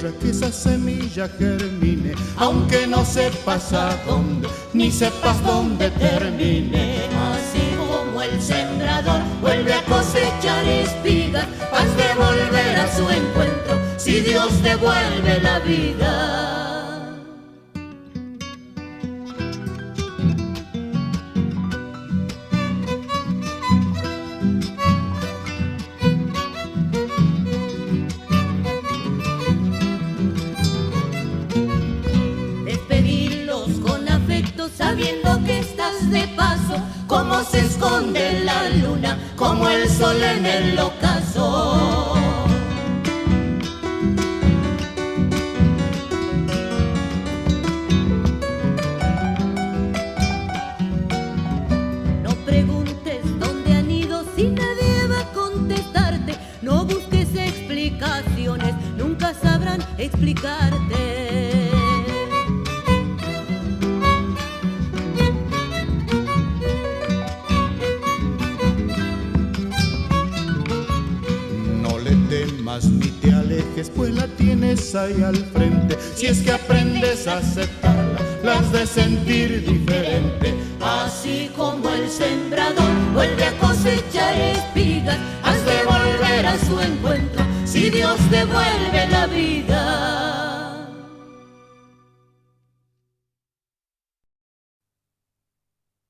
deja que esa semilla germine, aunque no sepas a dónde, ni sepas dónde termine. Así como el sembrador vuelve a cosechar espigas, has de volver a su encuentro si Dios devuelve la vida. Sabiendo que estás de paso, como se esconde la luna, como el sol en el ocaso. No preguntes dónde han ido si nadie va a contestarte. No busques explicaciones, nunca sabrán explicarte. Ni te alejes, pues la tienes ahí al frente. Si es que aprendes a aceptarla, la has de sentir diferente. Así como el sembrador vuelve a cosechar espigas, has de volver a su encuentro si Dios devuelve la vida.